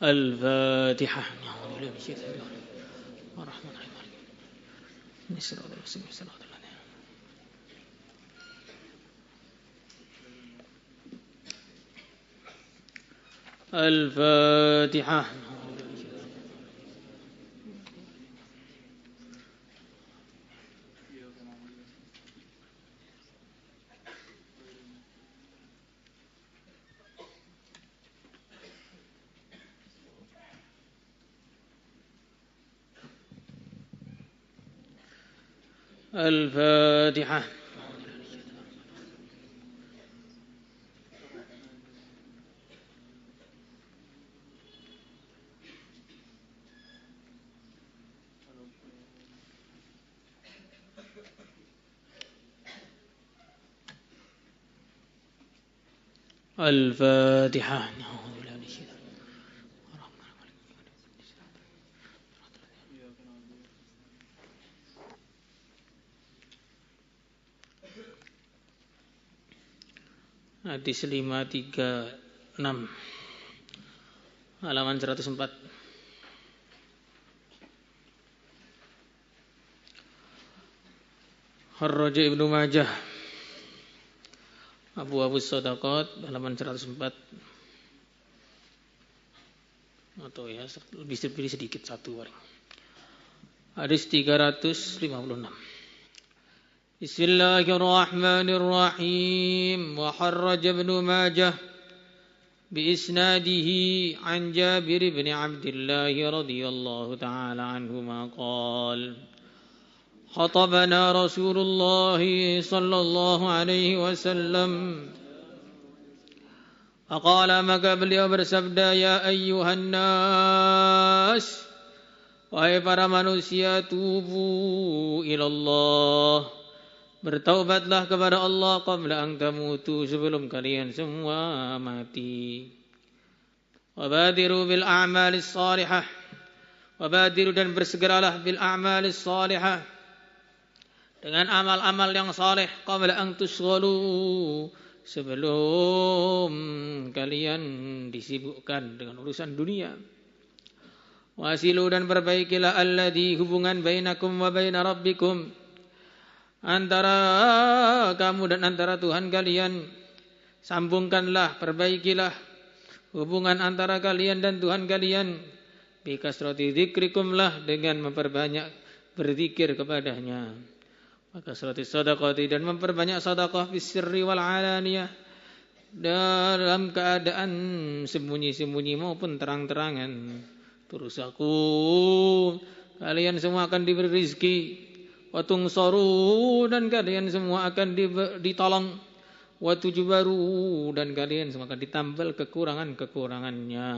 الفاتحة. الرحمن الرحيم. الفاتحة. الفاتحة. الفاتحة. Hadis 536 halaman 104. Kharraja Ibnu Majah Abu Shadaqat halaman 104. Atau ya lebih sedikit satu barang. Hadis 356. Bismillahirrahmanirrahim. Wa kharraja Ibnu Majah bi isnadihi an Jabir bin Abdullah radhiyallahu ta'ala anhuma qala khatabana Rasulullah sallallahu alaihi wasallam. Faqala, maka beliau bersabda, ya ayyuhan nas, wahai para manusia, tubu ilallah, bertaubatlah kepada Allah qabla an tamutu, sebelum kalian semua mati. Wabadiru bil a'malis salihah, wabadiru, dan bersegeralah bil a'malis salihah, dengan amal-amal yang saleh, qabla an tusghalu, sebelum kalian disibukkan dengan urusan dunia. Wasilu, dan perbaikilah alladhi, hubungan bainakum wa baina rabbikum, antara kamu dan antara Tuhan kalian. Sambungkanlah, perbaikilah hubungan antara kalian dan Tuhan kalian. Bikasrati dzikrikum lah, dengan memperbanyak berzikir kepadanya. Maka kasrati sadaqati, dan memperbanyak sedekah bisirri wal alaniyah, dalam keadaan sembunyi-sembunyi maupun terang-terangan. Terus kalian semua akan diberi rezeki. Wa tungsaru, dan kalian semua akan ditolong. Wa tujbaru, dan kalian semua akan ditambal kekurangan-kekurangannya.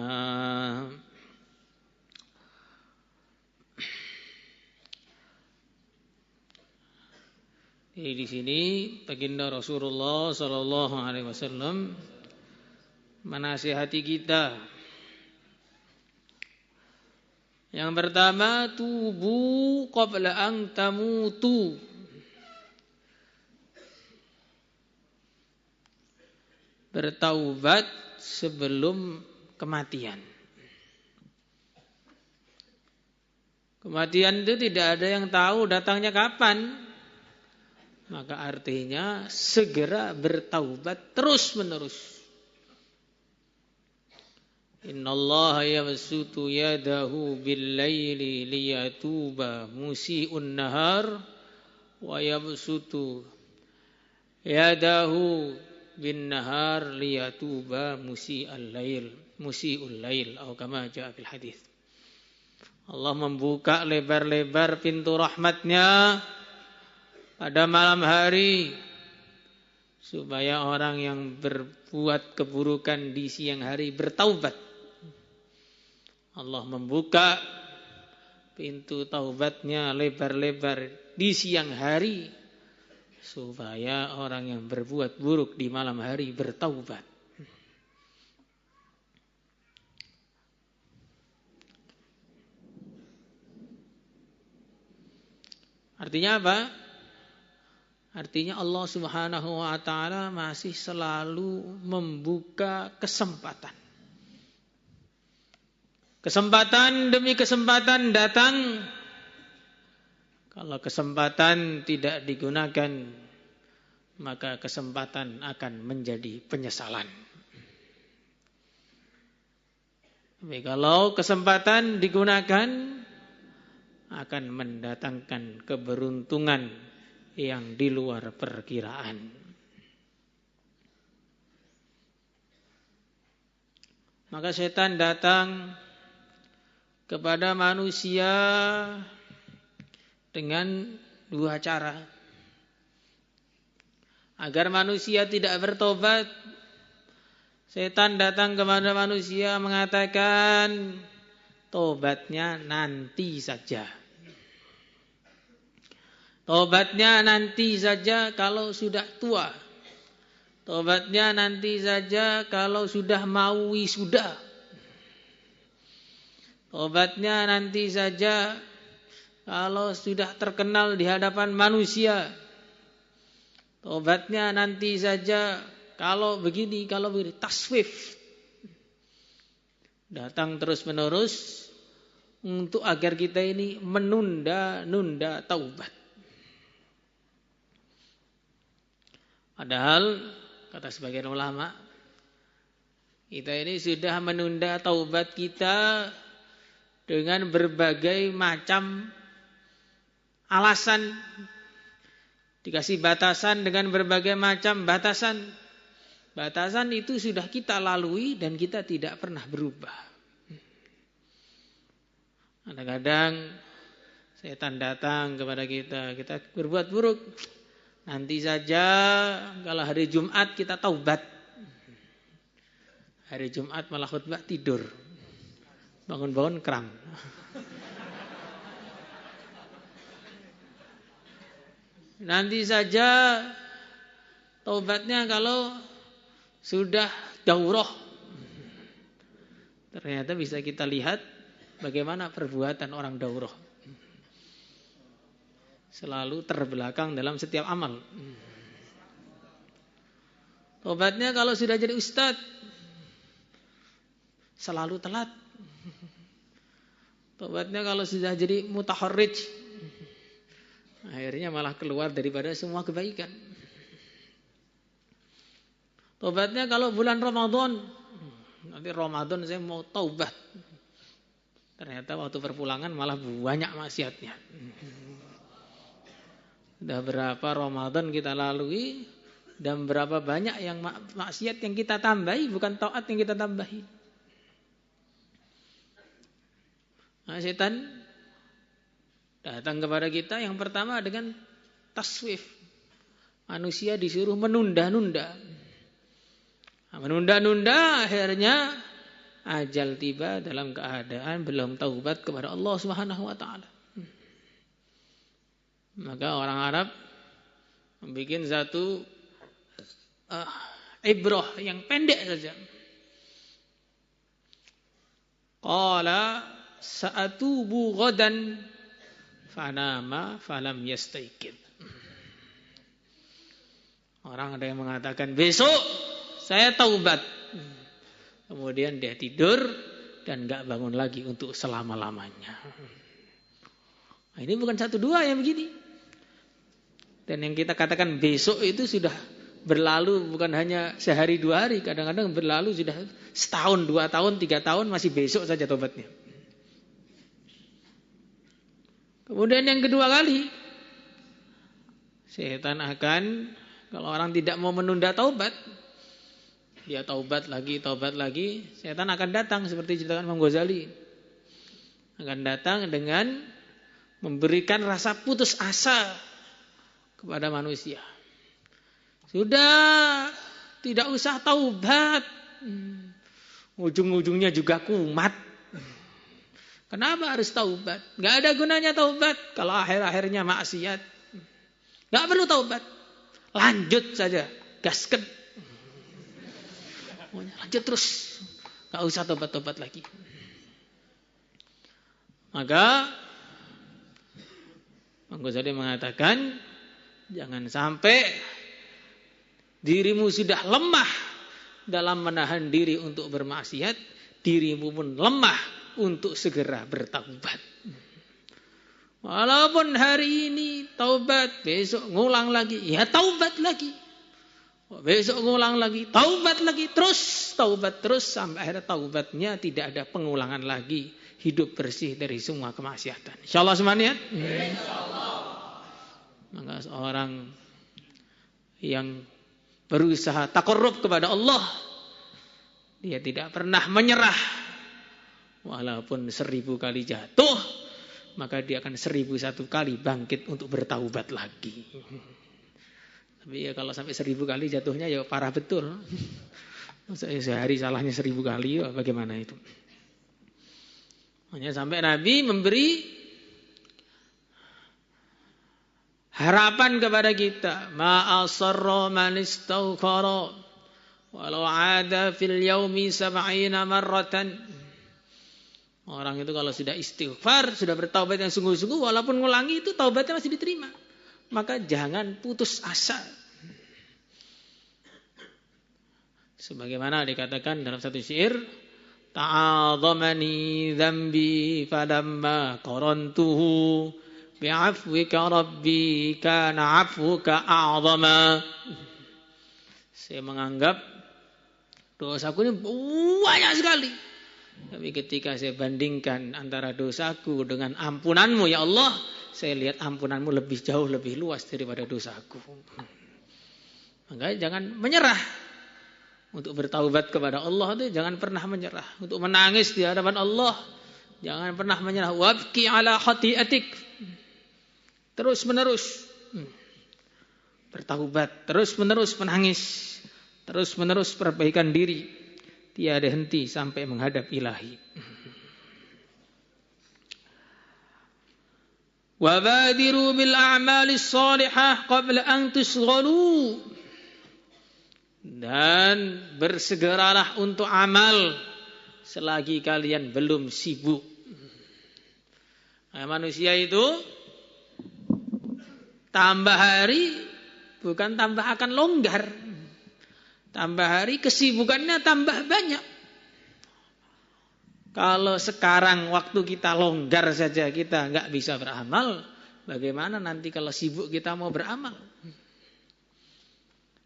Jadi di sini baginda Rasulullah sallallahu alaihi wasallam menasihati kita. Yang pertama, tubu qabla an tamutu. Bertaubat sebelum kematian. Kematian itu tidak ada yang tahu datangnya kapan. Maka artinya segera bertaubat terus-menerus. Innallaha yabsutu yadahu bil-laili liyatuba musii'un nahar wa yabsutu yadahu bin-nahar liyatuba musii'ul lail atau kama jaa fil hadis. Allah membuka lebar-lebar pintu rahmatnya pada malam hari supaya orang yang berbuat keburukan di siang hari bertaubat. Allah membuka pintu taubatnya lebar-lebar di siang hari supaya orang yang berbuat buruk di malam hari bertaubat. Artinya apa? Artinya Allah Subhanahu wa ta'ala masih selalu membuka kesempatan Kesempatan demi kesempatan datang. Kalau kesempatan tidak digunakan, maka kesempatan akan menjadi penyesalan. Tapi kalau kesempatan digunakan, akan mendatangkan keberuntungan yang di luar perkiraan. Maka setan datang kepada manusia dengan dua cara. Agar manusia tidak bertobat, setan datang kepada manusia mengatakan, tobatnya nanti saja. Tobatnya nanti saja kalau sudah tua. Tobatnya nanti saja kalau sudah mau wisuda. Tobatnya nanti saja kalau sudah terkenal di hadapan manusia. Tobatnya nanti saja kalau begini, kalau begini. Taswif. Datang terus menerus untuk agar kita ini menunda-nunda taubat. Padahal, kata sebagian ulama, kita ini sudah menunda taubat kita dengan berbagai macam alasan, dikasih batasan dengan berbagai macam batasan. Batasan itu sudah kita lalui dan kita tidak pernah berubah. Kadang-kadang setan datang kepada kita berbuat buruk. Nanti saja kalau hari Jumat kita taubat. Hari Jumat malah khutbah tidur. Bangun-bangun kram. Nanti saja taubatnya kalau sudah daurah. Ternyata bisa kita lihat bagaimana perbuatan orang daurah. Selalu terbelakang dalam setiap amal. Taubatnya kalau sudah jadi ustadz, selalu telat. Taubatnya kalau sudah jadi mutaharrij, akhirnya malah keluar daripada semua kebaikan. Taubatnya kalau bulan Ramadan, nanti Ramadan saya mau taubat. Ternyata waktu perpulangan malah banyak maksiatnya. Sudah berapa Ramadan kita lalui dan berapa banyak yang maksiat yang kita tambahi, bukan taat yang kita tambahi. Nah, setan datang kepada kita yang pertama dengan taswif. Manusia disuruh menunda-nunda. Nah, menunda-nunda akhirnya ajal tiba dalam keadaan belum taubat kepada Allah Subhanahu wa taala. Maka orang Arab membuat satu ibrah yang pendek saja. Qala sa'atubu ghadan fanama falam yastaiqid. Orang ada yang mengatakan besok saya taubat. Kemudian dia tidur dan enggak bangun lagi untuk selama-lamanya. Nah, ini bukan satu dua yang begini. Dan yang kita katakan besok itu sudah berlalu bukan hanya sehari dua hari. Kadang-kadang berlalu sudah setahun, 2 tahun, 3 tahun masih besok saja tobatnya. Kemudian yang kedua kali, setan akan, kalau orang tidak mau menunda taubat, dia taubat lagi, setan akan datang seperti ceritakan Imam Ghazali. Akan datang dengan memberikan rasa putus asa kepada manusia. Sudah tidak usah taubat. Ujung-ujungnya juga kumat. Kenapa harus taubat? Gak ada gunanya taubat kalau akhir-akhirnya maksiat. Gak perlu taubat. Lanjut saja, gasken. Lanjut terus. Gak usah tobat-tobat lagi. Maka Imam Ghazali mengatakan, jangan sampai dirimu sudah lemah dalam menahan diri untuk bermaksiat, dirimu pun lemah untuk segera bertaubat. Walaupun hari ini taubat, besok ngulang lagi, ya taubat lagi. Besok ngulang lagi, taubat lagi, terus taubat terus sampai akhirnya taubatnya tidak ada pengulangan lagi, hidup bersih dari semua kemaksiatan. Insyaallah semuanya. Insyaallah. Maka seorang yang berusaha taqarrub kepada Allah, dia tidak pernah menyerah. Walaupun 1000 kali jatuh, maka dia akan 1001 kali bangkit untuk bertaubat lagi. Tapi ya kalau sampai 1000 kali jatuhnya ya parah betul. Maksudnya sehari salahnya 1000 kali, ya bagaimana itu? Hanya sampai Nabi memberi harapan kepada kita, ma'asarra man istaghfara walau 'ada fil yaumi 70 marratan. Orang itu kalau sudah istighfar, sudah bertaubat yang sungguh-sungguh, walaupun ngulangi itu taubatnya masih diterima. Maka jangan putus asa. Sebagaimana dikatakan dalam satu syair, ta'adzamani dzambi falamma qarantuhu bi'afwika rabbi kana 'afwuka a'zama. Saya menganggap dosaku ini banyak sekali. Tapi ketika saya bandingkan antara dosaku dengan ampunanmu ya Allah, saya lihat ampunanmu lebih jauh, lebih luas daripada dosaku. Maka jangan menyerah. Untuk bertaubat kepada Allah itu jangan pernah menyerah. Untuk menangis di hadapan Allah, jangan pernah menyerah. Wabki ala khati'atik. Terus menerus bertaubat, terus menerus menangis, terus menerus perbaikan diri. Tiada henti sampai menghadap Ilahi. Wabadiru bil a'malis salihah qabla an tusghalu. Dan bersegeralah untuk amal selagi kalian belum sibuk. Nah, manusia itu tambah hari bukan tambah akan longgar. Tambah hari kesibukannya tambah banyak. Kalau sekarang waktu kita longgar saja kita nggak bisa beramal, bagaimana nanti kalau sibuk kita mau beramal?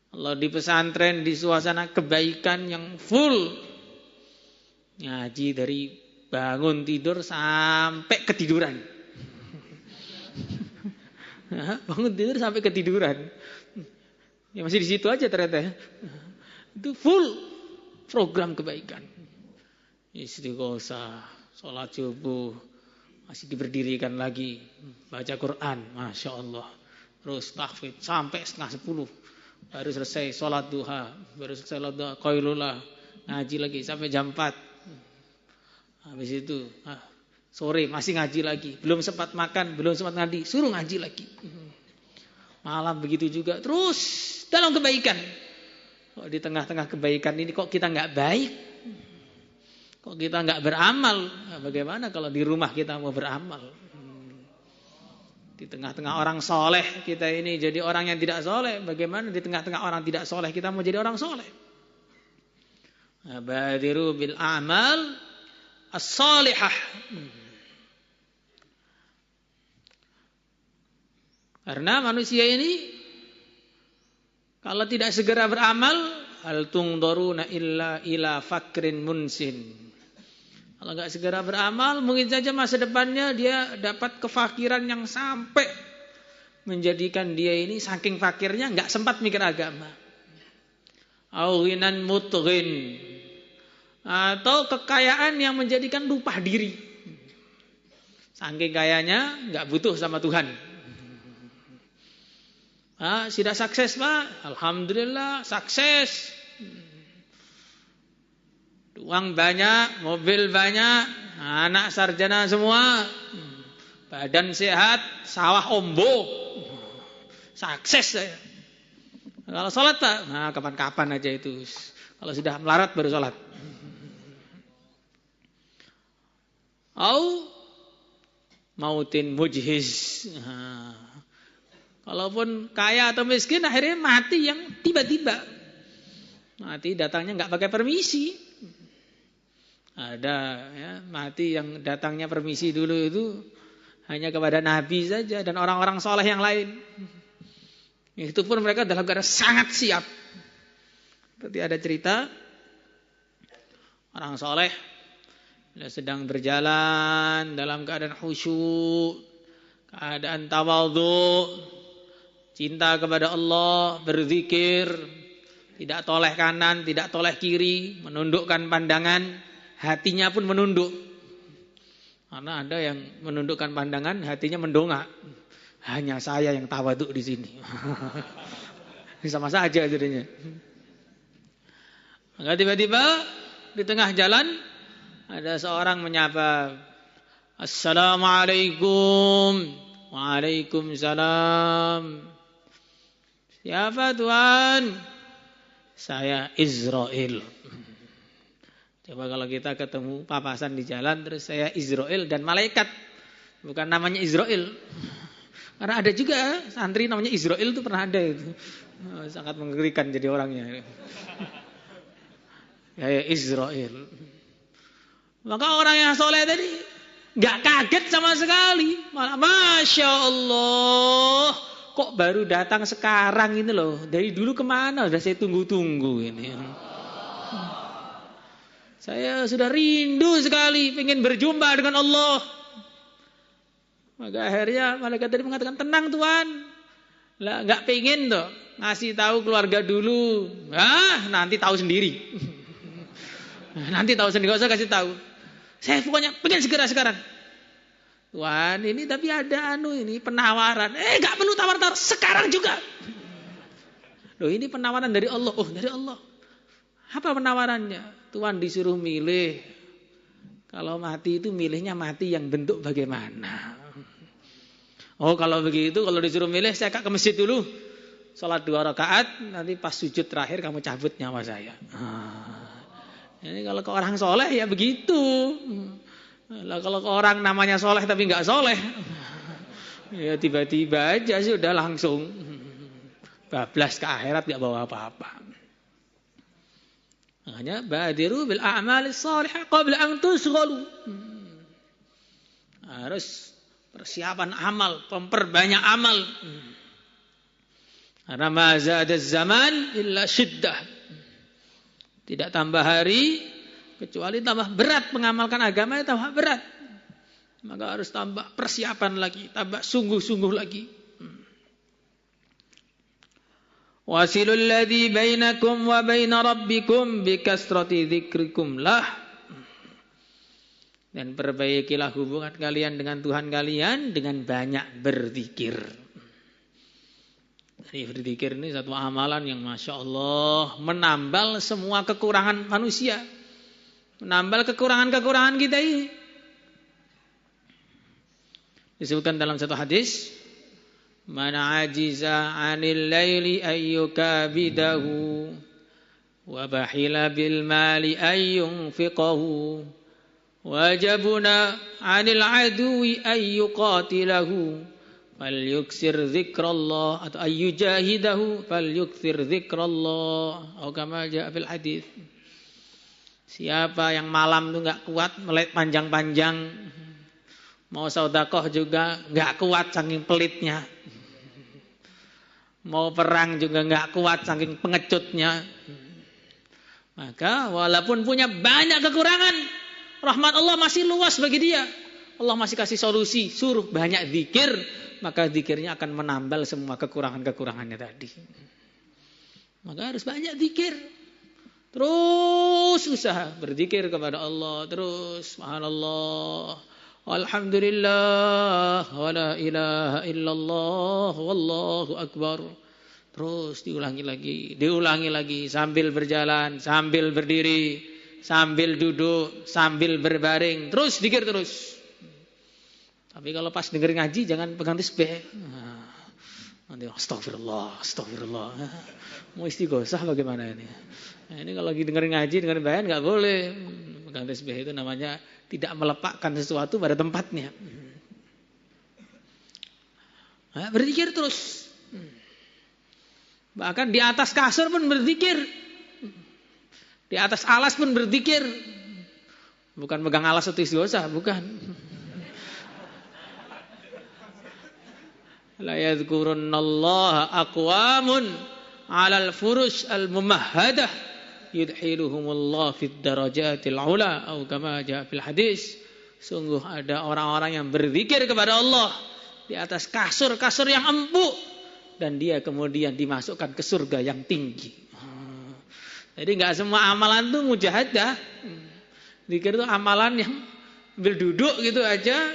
Kalau di pesantren di suasana kebaikan yang full, ngaji dari bangun tidur sampai ketiduran. Bangun tidur sampai ketiduran. Ya masih di situ aja ternyata. Itu full program kebaikan. Istighosah, sholat subuh, masih diberdirikan lagi, baca Quran, Masya Allah. Terus tahfidz sampai 9:30. Baru selesai sholat duha, baru selesai sholat duha, qailullah, ngaji lagi sampai jam 4. Habis itu sore masih ngaji lagi, belum sempat makan, belum sempat ngaji, suruh ngaji lagi. Malam begitu juga, terus dalam kebaikan. Kok di tengah-tengah kebaikan ini kok kita nggak baik? Kok kita nggak beramal? Nah, bagaimana kalau di rumah kita mau beramal? Di tengah-tengah orang soleh kita ini jadi orang yang tidak soleh. Bagaimana di tengah-tengah orang tidak soleh kita mau jadi orang soleh? Badiru bil a'mal as-salihah. Karena manusia ini kalau tidak segera beramal, hal tungdaruna illa ila fakrin munsin. Kalau enggak segera beramal, mungkin saja masa depannya dia dapat kefakiran yang sampai menjadikan dia ini saking fakirnya enggak sempat mikir agama. Au ghinan mutghin. Atau kekayaan yang menjadikan lupa diri. Saking kayanya enggak butuh sama Tuhan. Sudah sukses Pak, alhamdulillah sukses. Uang banyak, mobil banyak, anak sarjana semua, badan sehat, sawah ombo, sukses saya. Kalau sholat Pak, kapan-kapan aja itu. Kalau sudah melarat baru sholat. Au mautin mujhiz. Kalaupun kaya atau miskin akhirnya mati yang tiba-tiba. Mati datangnya nggak pakai permisi. Ada ya, mati yang datangnya permisi dulu itu hanya kepada Nabi saja dan orang-orang soleh yang lain. Itu pun mereka dalam keadaan sangat siap. Seperti ada cerita orang soleh sedang berjalan dalam keadaan khusyuk, keadaan tawadhu, cinta kepada Allah, berzikir, tidak toleh kanan, tidak toleh kiri, menundukkan pandangan, hatinya pun menunduk. Karena ada yang menundukkan pandangan, hatinya mendongak. Hanya saya yang tawadhu di sini. Sama saja jadinya. Maka tiba-tiba di tengah jalan ada seorang menyapa, Assalamualaikum. Waalaikumsalam. Siapa Tuhan? Saya Israel. Coba kalau kita ketemu papasan di jalan terus saya Israel dan malaikat. Bukan namanya Israel. Karena ada juga santri namanya Israel itu pernah ada itu. Sangat mengerikan jadi orangnya. Ya Israel. Maka orang yang soleh tadi gak kaget sama sekali. Malah Masya Allah. Kok baru datang sekarang ini loh. Dari dulu kemana? Sudah saya tunggu-tunggu ini. Saya sudah rindu sekali pengen berjumpa dengan Allah. Maka akhirnya malaikat tadi mengatakan, tenang Tuhan. Lah gak pengen toh ngasih tahu keluarga dulu. Nanti tahu sendiri. Nanti tahu sendiri, gak usah kasih tahu. Saya pokoknya pengen segera sekarang. Tuhan ini tapi ada ini penawaran. Gak perlu tawar-tawar, sekarang juga. Loh ini penawaran dari Allah. Oh dari Allah. Apa penawarannya? Tuhan disuruh milih. Kalau mati itu milihnya mati yang bentuk bagaimana? Oh kalau begitu, kalau disuruh milih saya ke masjid dulu. Salat 2 rakaat, nanti pas sujud terakhir kamu cabut nyawa saya. Ini kalau ke orang soleh ya begitu. Lah kalau ke orang namanya soleh tapi nggak soleh, ya tiba-tiba aja sudah langsung bablas ke akhirat nggak bawa apa-apa. Makanya badiru bil a'malis shalihah qabla an tusghalu. Harus persiapan amal, memperbanyak amal. Karena ma zada zaman illa syiddah. Tidak tambah hari kecuali tambah berat mengamalkan agama, tambah berat. Maka harus tambah persiapan lagi, tambah sungguh-sungguh lagi. Wasilul ladzi bainakum wa baina rabbikum bikasrati dzikrikum lah. Dan perbaikilah hubungan kalian dengan Tuhan kalian dengan banyak berzikir. Jadi berzikir ini satu amalan yang Masya Allah menambal semua kekurangan manusia. Menambal kekurangan-kekurangan kita ini. Disebutkan dalam satu hadis, man ajiza 'anil laili ayyukabidahu wa bahila bil mali ayyunfiqahu wajabuna 'anil aduwi ayyuqatilahu falyuksir zikrallah atau ayyujahidahu falyuksir zikrallah atau kama jaa fil hadis. Siapa yang malam itu enggak kuat melek panjang-panjang, mau sedekah juga enggak kuat saking pelitnya, mau perang juga enggak kuat saking pengecutnya, maka walaupun punya banyak kekurangan, rahmat Allah masih luas bagi dia. Allah masih kasih solusi, suruh banyak zikir, maka zikirnya akan menambal semua kekurangan-kekurangannya tadi. Maka harus banyak zikir. Terus usaha berzikir kepada Allah, terus subhanallah, alhamdulillah, wa la ilaha illallah, wallahu akbar. Terus diulangi lagi sambil berjalan, sambil berdiri, sambil duduk, sambil berbaring, terus zikir terus. Tapi kalau pas denger ngaji jangan pegang tasbih. Nanti astagfirullah. Mau istighosah bagaimana ini? Nah, ini kalau lagi dengerin ngaji, dengerin bayan enggak boleh. Pegang tasbih itu namanya tidak melepaskan sesuatu pada tempatnya. Nah, berzikir terus. Bahkan di atas kasur pun berzikir. Di atas alas pun berzikir. Bukan megang alas istighosah, bukan. La yadhkurunallaha aqwamun 'alal furush al-mumahhadah yudhiluhumullah fid darajatil 'ula atau kama jaa fil hadis. Sungguh ada orang-orang yang berzikir kepada Allah di atas kasur-kasur yang empuk dan dia kemudian dimasukkan ke surga yang tinggi. Jadi enggak semua amalan itu mujahadah. Zikir itu amalan yang berduduk gitu aja.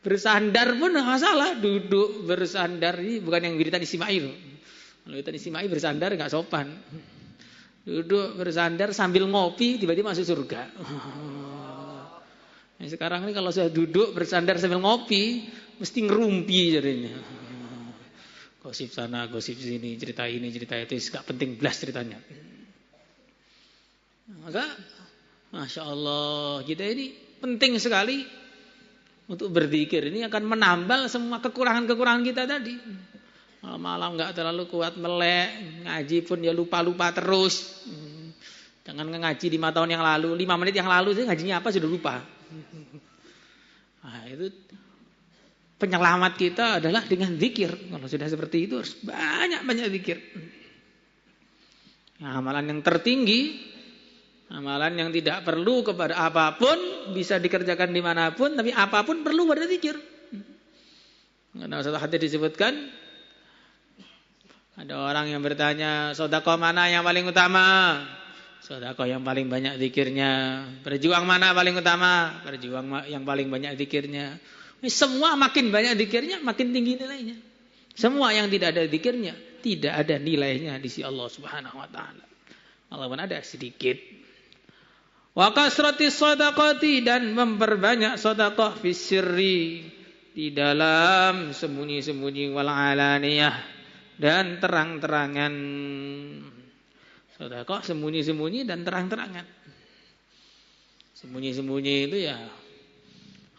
Bersandar pun enggak masalah, duduk bersandar ini bukan yang wiridan Ismail. Kalau wiridan Ismail bersandar enggak sopan. Duduk bersandar sambil ngopi tiba-tiba masuk surga. Nah, sekarang ini kalau saya duduk bersandar sambil ngopi mesti ngerumpi jadinya. Gosip sana, gosip sini, cerita ini, cerita itu, enggak penting belas ceritanya. Maka Masya Allah, kita ini penting sekali untuk berzikir. Ini akan menambal semua kekurangan-kekurangan kita tadi. Malam enggak terlalu kuat melek, ngaji pun ya lupa-lupa terus. Jangan ngaji 5 tahun yang lalu, 5 menit yang lalu saya ngajinya apa sudah lupa. Nah, itu penyelamat kita adalah dengan zikir. Kalau sudah seperti itu harus banyak-banyak zikir. Nah, amalan yang tertinggi, amalan yang tidak perlu kepada apapun, bisa dikerjakan dimanapun, tapi apapun perlu pada zikir. Karena satu hadis disebutkan, ada orang yang bertanya, sedekah mana yang paling utama? Sedekah yang paling banyak zikirnya. Berjuang mana paling utama? Berjuang yang paling banyak zikirnya. Semua makin banyak zikirnya, makin tinggi nilainya. Semua yang tidak ada zikirnya, tidak ada nilainya di sisi Allah Subhanahu wa taala. Walaupun ada sedikit. Wa kasratis shadaqati, dan memperbanyak sedekah fis sirri, di dalam sembunyi-sembunyi, wal alaniyah, dan terang-terangan. Sedekah sembunyi-sembunyi dan terang-terangan. Sembunyi-sembunyi itu ya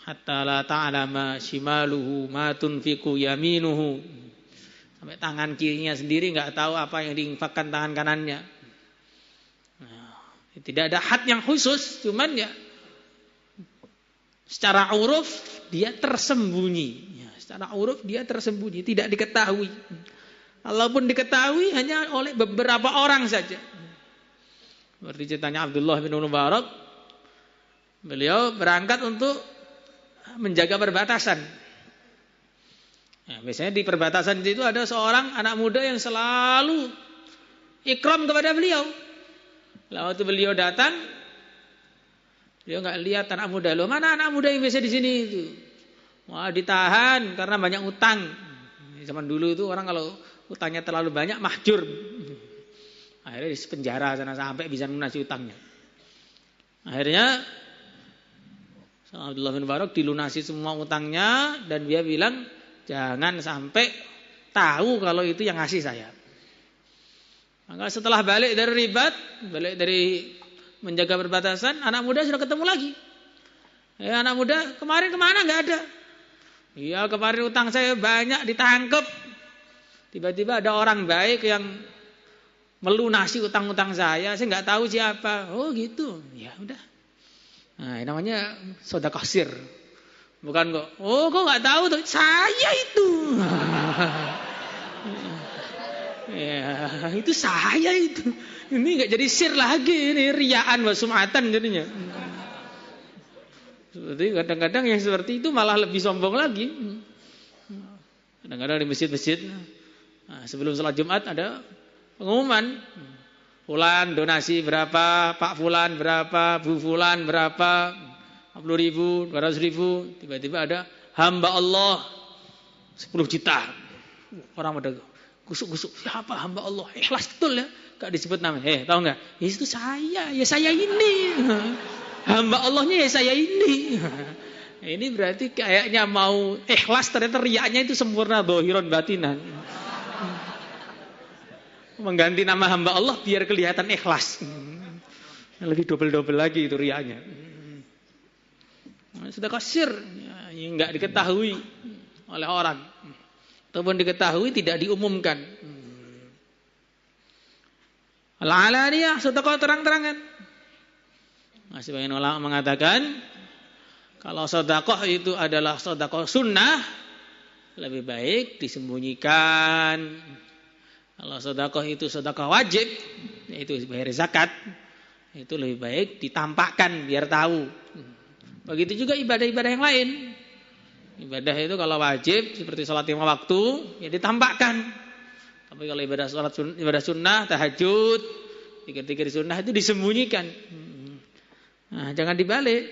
hatta la ta'lama shimaluhu ma tunfiqu yaminuhu. Sampai tangan kirinya sendiri enggak tahu apa yang diinfakkan tangan kanannya. Nah, tidak ada had yang khusus, cuman ya secara uruf dia tersembunyi. Ya, secara uruf dia tersembunyi, tidak diketahui. Walaupun diketahui hanya oleh beberapa orang saja. Seperti ceritanya Abdullah bin Mubarak. Beliau berangkat untuk menjaga perbatasan. Nah, biasanya di perbatasan itu ada seorang anak muda yang selalu ikram kepada beliau. Lalu waktu beliau datang, beliau enggak lihat anak muda. Loh, mana anak muda yang biasa di sini itu? Wah, ditahan karena banyak utang. Zaman dulu itu orang kalau utangnya terlalu banyak mahjur. Akhirnya di penjara sana sampai bisa lunasi utangnya. Akhirnya Abdullah bin Mubarak dilunasi semua utangnya dan dia bilang jangan sampai tahu kalau itu yang ngasih saya. Maka setelah balik dari ribat, balik dari menjaga perbatasan, anak muda sudah ketemu lagi. Anak muda kemarin kemana? Nggak ada. Iya, kemarin utang saya banyak ditangkap. Tiba-tiba ada orang baik yang melunasi utang-utang saya nggak tahu siapa. Oh gitu, ya udah. Nah, ini namanya sedekah sir. Bukan kok. Oh, kok nggak tahu tuh? Saya itu. Ya, itu saya itu. Ini nggak jadi sir lagi, ini riyaan wa sum'atan jadinya. Seperti kadang-kadang yang seperti itu malah lebih sombong lagi. Kadang-kadang di masjid-masjid, nah, sebelum sholat Jumat ada pengumuman. Fulan donasi berapa, Pak Fulan berapa, Bu Fulan berapa, 50.000, 200.000. Tiba-tiba ada hamba Allah 10 juta. Orang pada gusuk-gusuk, siapa hamba Allah? Ikhlas betul ya. Gak disebut namanya. Tahu nggak? Ya itu saya, ya saya ini. Hamba Allahnya ya saya ini. Ini berarti kayaknya mau ikhlas, ternyata riaknya itu sempurna, dhahiran batinan. Mengganti nama hamba Allah biar kelihatan ikhlas. Lebih double-double lagi itu riaknya. Sudah kasir, yang enggak diketahui oleh orang. Ataupun diketahui tidak diumumkan. Al-alaniyah, sedekah terang-terangan. Sebagian ulama mengatakan kalau sedekah itu adalah sedekah sunnah, lebih baik disembunyikan. Kalau sedekah itu sedekah wajib, yaitu bayar zakat, itu lebih baik ditampakkan biar tahu. Begitu juga ibadah-ibadah yang lain. Ibadah itu kalau wajib seperti sholat 5 waktu, ya ditampakkan. Tapi kalau ibadah sunnah, tahajud, zikir-zikir sunnah itu disembunyikan. Nah, jangan dibalik.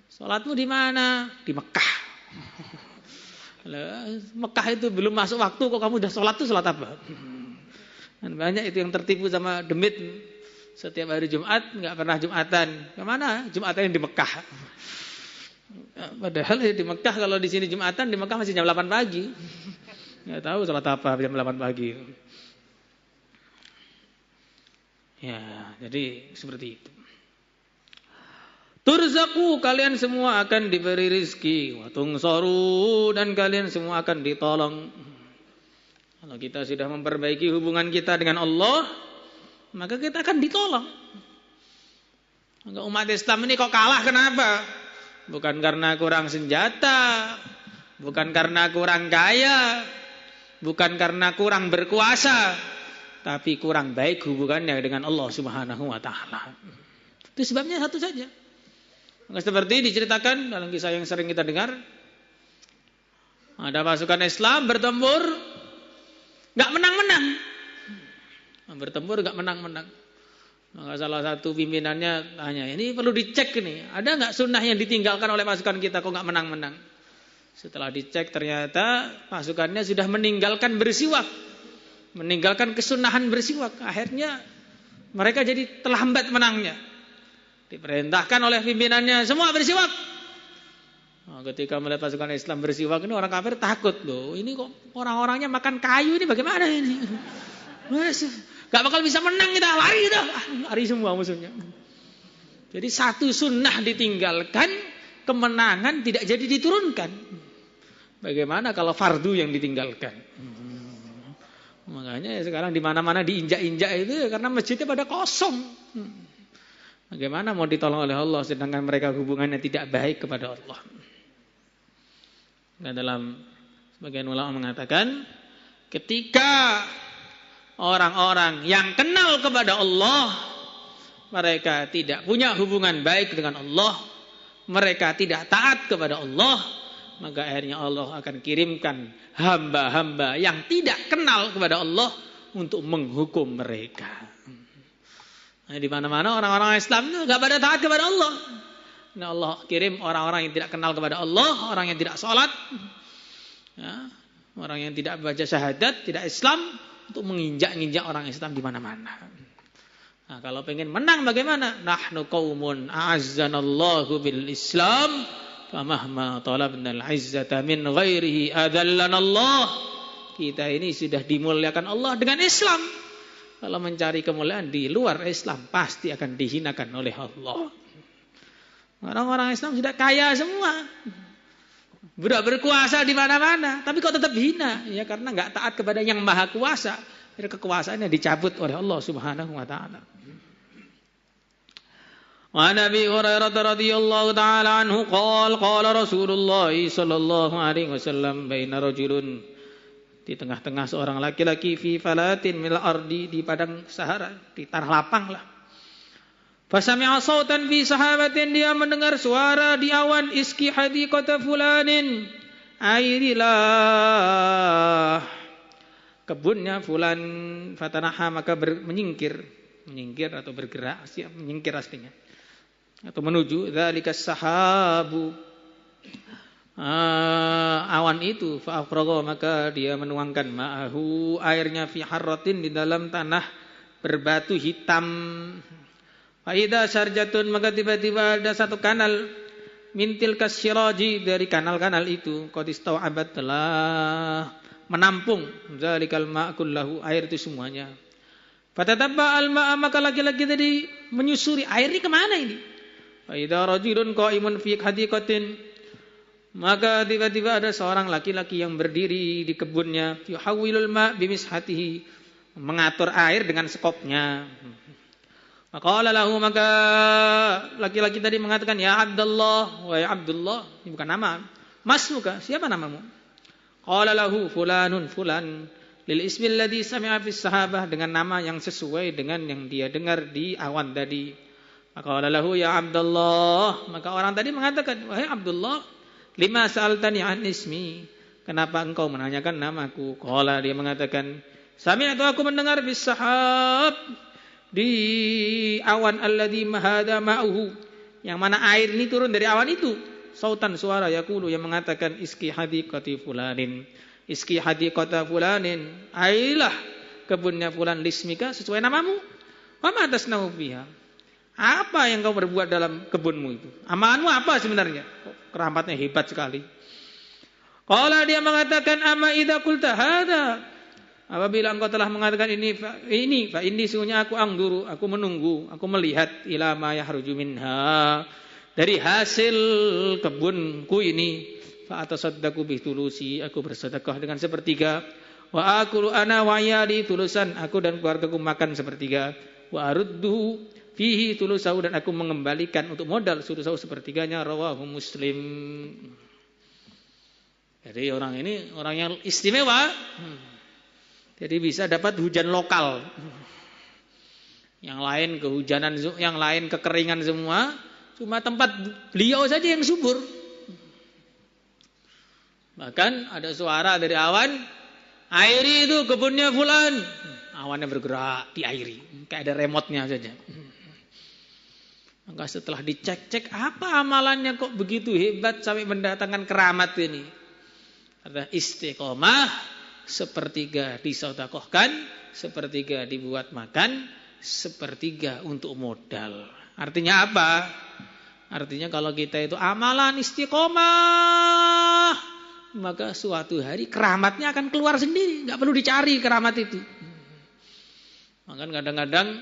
Sholatmu di mana? Di Mekah. Mekah itu belum masuk waktu kok kamu udah sholat tuh sholat apa? Dan banyak itu yang tertipu sama demit. Setiap hari Jumat nggak pernah Jumatan. Kemana? Jumatan yang di Mekah. Padahal di Mekah kalau di sini Jumatan, di Mekah masih jam 8 pagi. Nggak tahu sholat apa jam 8 pagi. Ya, jadi seperti itu. Turzaku, kalian semua akan diberi rizki. Watungsoru, dan kalian semua akan ditolong. Kalau kita sudah memperbaiki hubungan kita dengan Allah, maka kita akan ditolong. Maka umat Islam ini kok kalah, kenapa? Bukan karena kurang senjata, bukan karena kurang kaya, bukan karena kurang berkuasa, tapi kurang baik hubungannya dengan Allah Subhanahu wa taala. Itu sebabnya satu saja. Seperti diceritakan dalam kisah yang sering kita dengar, ada pasukan Islam bertempur, nggak menang-menang, bertempur nggak menang-menang. Maka salah satu pimpinannya tanya, ini perlu dicek nih, ada nggak sunnah yang ditinggalkan oleh pasukan kita kok nggak menang-menang? Setelah dicek ternyata pasukannya sudah meninggalkan bersiwak, meninggalkan kesunahan bersiwak. Akhirnya mereka jadi terlambat menangnya. Diperintahkan oleh pimpinannya semua bersiwak. Nah, ketika melihat pasukan Islam bersiwak ini, orang kafir takut loh. Ini kok orang-orangnya makan kayu ini bagaimana ini? Gak bakal bisa menang kita, lari kita, lari semua musuhnya. Jadi satu sunnah ditinggalkan, kemenangan tidak jadi diturunkan. Bagaimana kalau fardu yang ditinggalkan? Makanya sekarang di mana-mana diinjak-injak itu karena masjidnya pada kosong. Bagaimana mau ditolong oleh Allah sedangkan mereka hubungannya tidak baik kepada Allah. Dan dalam sebagian ulama mengatakan, ketika orang-orang yang kenal kepada Allah, mereka tidak punya hubungan baik dengan Allah, mereka tidak taat kepada Allah, maka akhirnya Allah akan kirimkan hamba-hamba yang tidak kenal kepada Allah untuk menghukum mereka. Nah, di mana-mana orang-orang Islam itu enggak pada taat kepada Allah. Nah, Allah kirim orang-orang yang tidak kenal kepada Allah, orang yang tidak sholat, ya, orang yang tidak baca syahadat, tidak Islam, untuk menginjak-injak orang Islam di mana-mana. Nah, kalau pengen menang bagaimana? Nahnu qaumun a'azzanallahu bil Islam, famahma talabnal izzata min ghairihi adallanallah. Kita ini sudah dimuliakan Allah dengan Islam. Kalau mencari kemuliaan di luar Islam, pasti akan dihinakan oleh Allah. Orang-orang Islam sudah kaya semua, sudah berkuasa di mana-mana, tapi kok tetap hina? Ya karena nggak taat kepada yang maha kuasa. Kekuasaannya dicabut oleh Allah Subhanahu wa taala. Wa Nabi Hurairah radhiyallahu taala anhu qala Rasulullah sallallahu alaihi wasallam baina rajulun, di tengah-tengah seorang laki-laki fi falatin mil ardi, di padang sahara, di tanah lapang lah. Fasami'a sautan fi sahabatin, dia mendengar suara di awan, iski hadiqata fulanin, airilah kebunnya fulan, fatanaha, maka menyingkir atau bergerak, siap menyingkir aslinya, atau menuju dzalikas sahabu, awan itu, fa'afragha, maka dia menuangkan ma'ahu, airnya, fi harratin, di dalam tanah berbatu hitam. Fa'idha sarjatun, maka tiba-tiba ada satu kanal, mintil kasyiraji, dari kanal-kanal itu, qad istaw'abat, telah menampung dzalikal ma'kullahu, air itu semuanya. Fatatabba al-ma'a, maka laki-laki tadi menyusuri air ini kemana ini. Fa'idha rajulun qa'imun fi hadiqatin, maka tiba-tiba ada seorang laki-laki yang berdiri di kebunnya, yuhawwilul ma' bimishatihi, mengatur air dengan sekopnya. Faqala lahu, maka laki-laki tadi mengatakan, ya Abdullah, wahai Abdullah, ini bukan nama. Masmuka, siapa namamu? Qala lahu fulanun fulan lil ismi alladhi sami'a fis sahabah, dengan nama yang sesuai dengan yang dia dengar di awan tadi. Faqala lahu ya Abdullah, maka orang tadi mengatakan, wahai Abdullah, lima sa'altani an ismi, kenapa engkau menanyakan namaku? Qala, dia mengatakan, sami'tu, aku mendengar bis sahab, di awan alladzi mahada ma'uhu, yang mana air ini turun dari awan itu, sautan, suara, yaqulu, yang mengatakan, iski hadiqati fulanin, iski hadiqata fulanin, ailah kebunnya fulan lismika, sesuai namamu. Wa ma tasna'u fiha, apa yang kau berbuat dalam kebunmu itu? Amalanmu apa sebenarnya? Keramatnya hebat sekali. Qala, dia mengatakan, amma idza qulta hada, apabila engkau telah mengatakan ini fa inni sungguhnya aku angduru, aku menunggu, aku melihat ila ma yahruju minha, dari hasil kebunku ini, fa atasaddaqu bi tulusi, aku bersedekah dengan sepertiga, wa akulu ana wa yadi tulusan, aku dan keluargaku makan sepertiga, wa aruddu fihi tulusahu, dan aku mengembalikan untuk modal tulusahu sepertiganya, rawahu Muslim. Jadi orang ini orang yang istimewa. Jadi bisa dapat hujan lokal. Yang lain kehujanan, yang lain kekeringan semua. Cuma tempat beliau saja yang subur. Bahkan ada suara dari awan, airi itu kebunnya fulan. Awannya bergerak, diairi. Kayak ada remote-nya saja. Maka setelah dicek-cek, apa amalannya kok begitu hebat sampai mendatangkan keramat ini? Ada istiqomah, sepertiga disedekahkan, sepertiga dibuat makan, sepertiga untuk modal. Artinya apa? Artinya kalau kita itu amalan istiqomah, maka suatu hari keramatnya akan keluar sendiri, nggak perlu dicari keramat itu. Maka kadang-kadang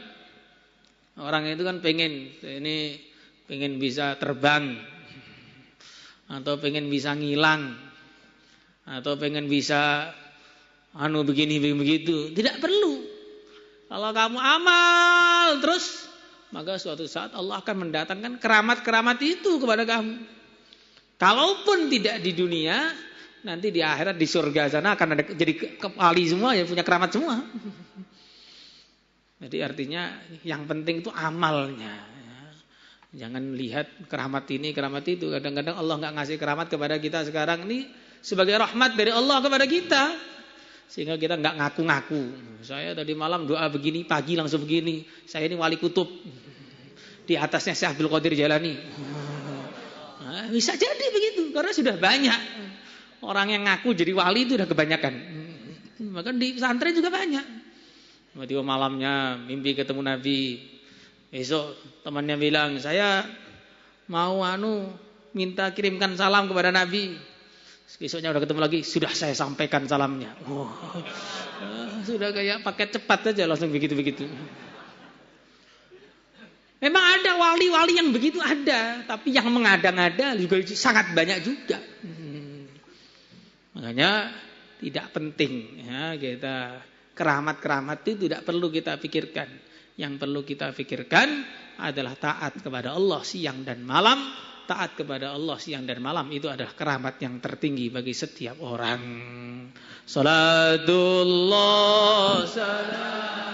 orang itu kan pengen bisa terbang, atau pengen bisa ngilang, atau pengen bisa begini begitu. Tidak perlu. Kalau kamu amal terus, maka suatu saat Allah akan mendatangkan keramat-keramat itu kepada kamu. Kalaupun tidak di dunia, nanti di akhirat di surga sana akan ada jadi kepali semua, yang punya keramat semua. Jadi artinya yang penting itu amalnya. Jangan lihat keramat ini, keramat itu. Kadang-kadang Allah nggak ngasih keramat kepada kita sekarang ini sebagai rahmat dari Allah kepada kita, sehingga kita nggak ngaku-ngaku. Saya tadi malam doa begini, pagi langsung begini. Saya ini wali kutub. Di atasnya Syekh Abdul Qadir Jalani. Nah, bisa jadi begitu, karena sudah banyak orang yang ngaku jadi wali itu udah kebanyakan. Bahkan di pesantren juga banyak. Tiba-tiba malamnya mimpi ketemu Nabi. Besok temannya bilang, saya mau minta kirimkan salam kepada Nabi. Besoknya udah ketemu lagi, sudah saya sampaikan salamnya. Sudah kayak paket cepat aja langsung begitu-begitu. Memang ada wali-wali yang begitu ada, tapi yang mengada-ngada juga sangat banyak juga. Makanya tidak penting ya kita keramat-keramat itu tidak perlu kita pikirkan. Yang perlu kita pikirkan adalah taat kepada Allah siang dan malam. Taat kepada Allah siang dan malam itu adalah keramat yang tertinggi bagi setiap orang. Salatullah salam